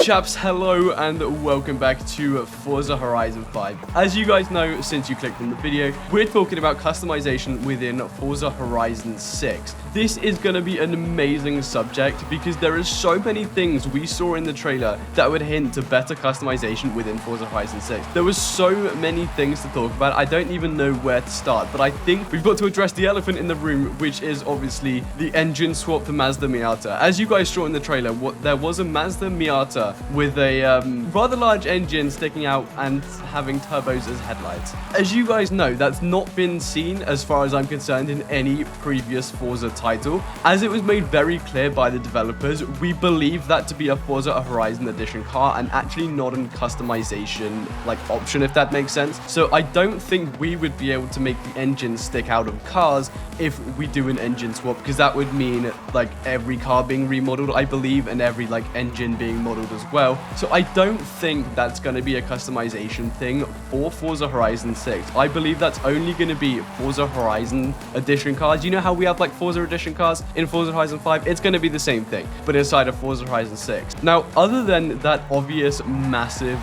Chaps, hello and welcome back to Forza Horizon 5. As you guys know, since you clicked on the video, we're talking about customization within Forza Horizon 6. This is going to be an amazing subject because there are so many things we saw in the trailer that would hint to better customization within Forza Horizon 6. There was so many things to talk about, I don't even know where to start, but I think we've got to address the elephant in the room, which is obviously the engine swap for Mazda Miata. As you guys saw in the trailer, there was a Mazda Miata with a rather large engine sticking out and having turbos as headlights. As you guys know, that's not been seen, as far as I'm concerned, in any previous Forza title. As it was made very clear by the developers, we believe that to be a Forza Horizon Edition car and actually not a customization option, if that makes sense. So I don't think we would be able to make the engine stick out of cars if we do an engine swap, because that would mean every car being remodeled, I believe, and every engine being modeled as well. So I don't think that's going to be a customization thing for Forza Horizon 6. I believe that's only going to be Forza Horizon Edition cars. You know how we have Forza Edition cars in Forza Horizon 5? It's going to be the same thing, but inside of Forza Horizon 6. Now, other than that obvious massive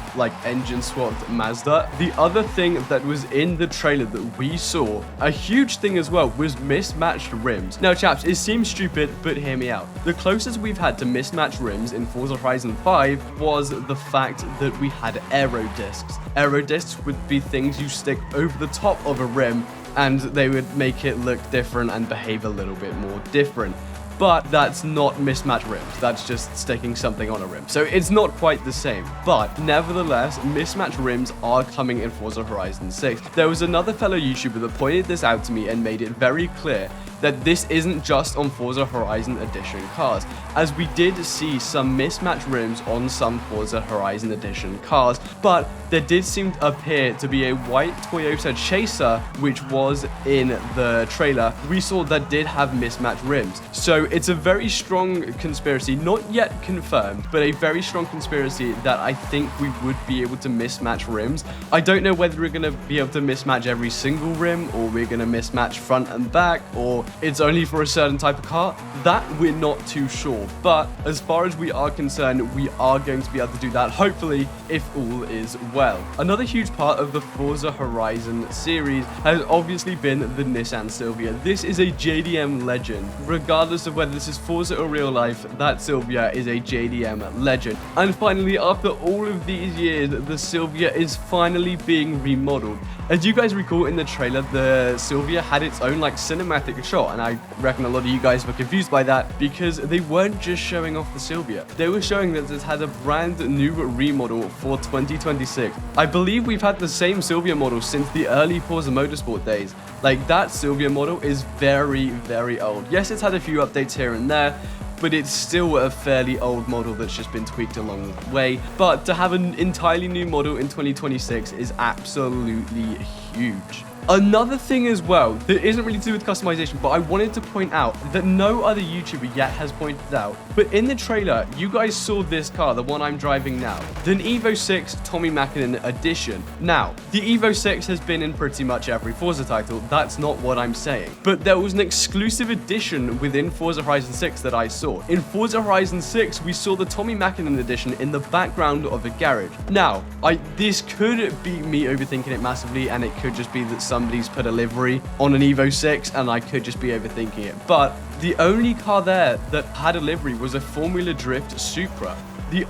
engine swapped Mazda, the other thing that was in the trailer that we saw, a huge thing as well, was mismatched rims. Now chaps, it seems stupid, but hear me out. The closest we've had to mismatched rims in Forza Horizon 5 was the fact that we had aero discs. Aero discs would be things you stick over the top of a rim and they would make it look different and behave a little bit more different. But that's not mismatched rims, that's just sticking something on a rim. So it's not quite the same, but nevertheless, mismatched rims are coming in Forza Horizon 6. There was another fellow YouTuber that pointed this out to me and made it very clear that this isn't just on Forza Horizon Edition cars, as we did see some mismatched rims on some Forza Horizon Edition cars, but there did seem to appear to be a white Toyota Chaser, which was in the trailer. We saw that did have mismatched rims. So it's a very strong conspiracy, not yet confirmed, but a very strong conspiracy that I think we would be able to mismatch rims. I don't know whether we're going to be able to mismatch every single rim, or we're going to mismatch front and back, or it's only for a certain type of car. That we're not too sure, but as far as we are concerned, we are going to be able to do that, hopefully, if all is well. Another huge part of the Forza Horizon series has obviously been the Nissan Silvia. This is a JDM legend. Regardless of whether this is Forza or real life, that Silvia is a JDM legend. And finally, after all of these years, the Silvia is finally being remodeled. As you guys recall in the trailer, the Silvia had its own cinematic shot, and I reckon a lot of you guys were confused by that because they weren't just showing off the Silvia. They were showing that it had a brand new remodel for 2026. I believe we've had the same Silvia model since the early Forza Motorsport days. That Silvia model is very, very old. Yes, it's had a few updates here and there, but it's still a fairly old model that's just been tweaked along the way. But to have an entirely new model in 2026 is absolutely huge. Another thing as well that isn't really to do with customization, but I wanted to point out that no other YouTuber yet has pointed out, but in the trailer, you guys saw this car, the one I'm driving now, the Evo 6 Tommy Makinen edition. Now, the Evo 6 has been in pretty much every Forza title, that's not what I'm saying, but there was an exclusive edition within Forza Horizon 6 that I saw. In Forza Horizon 6, we saw the Tommy Makinen edition in the background of a garage. Now, this could be me overthinking it massively, and it could just be that somebody's put a livery on an Evo 6 and I could just be overthinking it, but the only car there that had a livery was a Formula Drift Supra.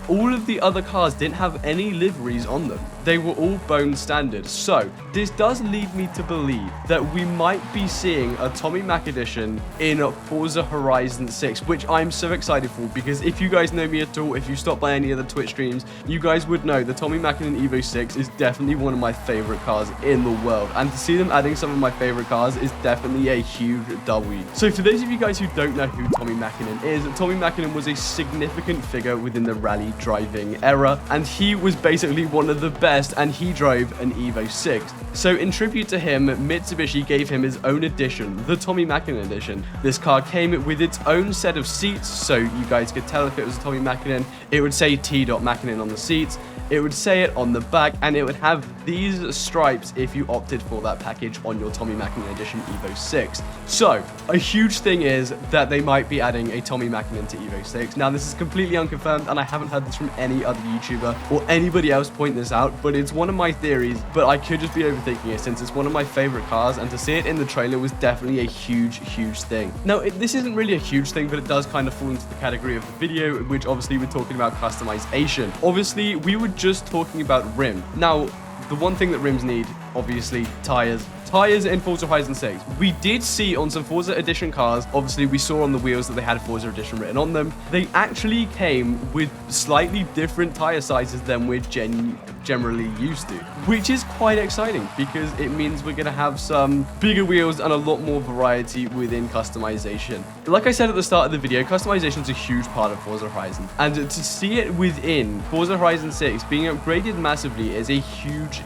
All of the other cars didn't have any liveries on them. They were all bone standard. So this does lead me to believe that we might be seeing a Tommy Mac edition in Forza Horizon 6, which I'm so excited for, because if you guys know me at all, if you stop by any of the Twitch streams, you guys would know the Tommy Makinen Evo 6 is definitely one of my favorite cars in the world, and to see them adding some of my favorite cars is definitely a huge W. So for those of you guys who don't know who Tommy Makinen is, Tommy Makinen was a significant figure within the rally driving era, and he was basically one of the best, and he drove an Evo 6. So in tribute to him, Mitsubishi gave him his own edition, the Tommy Makinen edition. This car came with its own set of seats, so you guys could tell if it was a Tommy Makinen. It would say T. Makinen on the seats. It would say it on the back, and it would have these stripes if you opted for that package on your Tommy Makinen Edition Evo 6. So, a huge thing is that they might be adding a Tommy Makinen to Evo 6. Now, this is completely unconfirmed, and I haven't haven't heard this from any other YouTuber or anybody else point this out, but it's one of my theories, but I could just be overthinking it since it's one of my favorite cars, and to see it in the trailer was definitely a huge thing. Now, this isn't really a huge thing, but it does kind of fall into the category of the video, which obviously we're talking about customization. Obviously, we were just talking about rim. Now, the one thing that rims need, obviously, tires. Tires in Forza Horizon 6. We did see on some Forza Edition cars, obviously we saw on the wheels that they had Forza Edition written on them. They actually came with slightly different tire sizes than we're generally used to, which is quite exciting because it means we're going to have some bigger wheels and a lot more variety within customization. Like I said at the start of the video, customization is a huge part of Forza Horizon, and to see it within Forza Horizon 6 being upgraded massively is a huge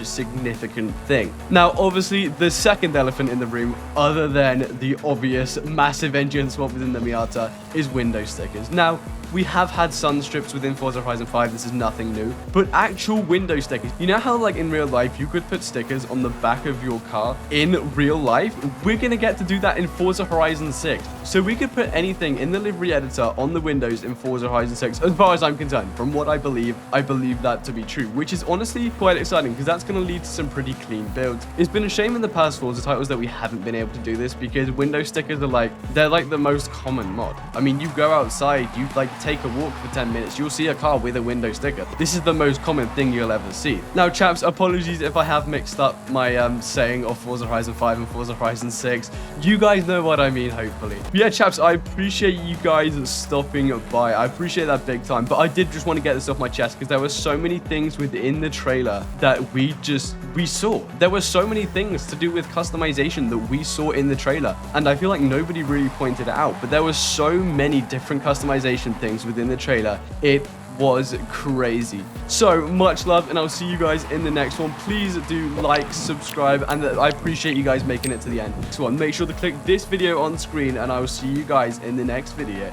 significant thing. Now, obviously, the second elephant in the room, other than the obvious massive engine swap within the Miata, is window stickers. Now, we have had sun strips within Forza Horizon 5, this is nothing new, but actual window stickers. You know how like in real life you could put stickers on the back of your car in real life? We're gonna get to do that in Forza Horizon 6. So we could put anything in the livery editor on the windows in Forza Horizon 6, as far as I'm concerned. From what I believe that to be true, which is honestly quite exciting because that's gonna lead to some pretty clean builds. It's been a shame in the past Forza titles that we haven't been able to do this because window stickers are they're like the most common mod. I mean, you go outside, you like take a walk for 10 minutes, you'll see a car with a window sticker. This is the most common thing you'll ever see. Now, chaps, apologies if I have mixed up my saying of Forza Horizon 5 and Forza Horizon 6. You guys know what I mean, hopefully. But yeah, chaps, I appreciate you guys stopping by. I appreciate that big time, but I did just want to get this off my chest because there were so many things within the trailer that we saw. There were so many things to do with customization that we saw in the trailer, and I feel like nobody really pointed it out, but there were so many different customization things within the trailer. It was crazy. So much love, and I'll see you guys in the next one. Please do like, subscribe, and I appreciate you guys making it to the end. So make sure to click this video on screen, and I will see you guys in the next video.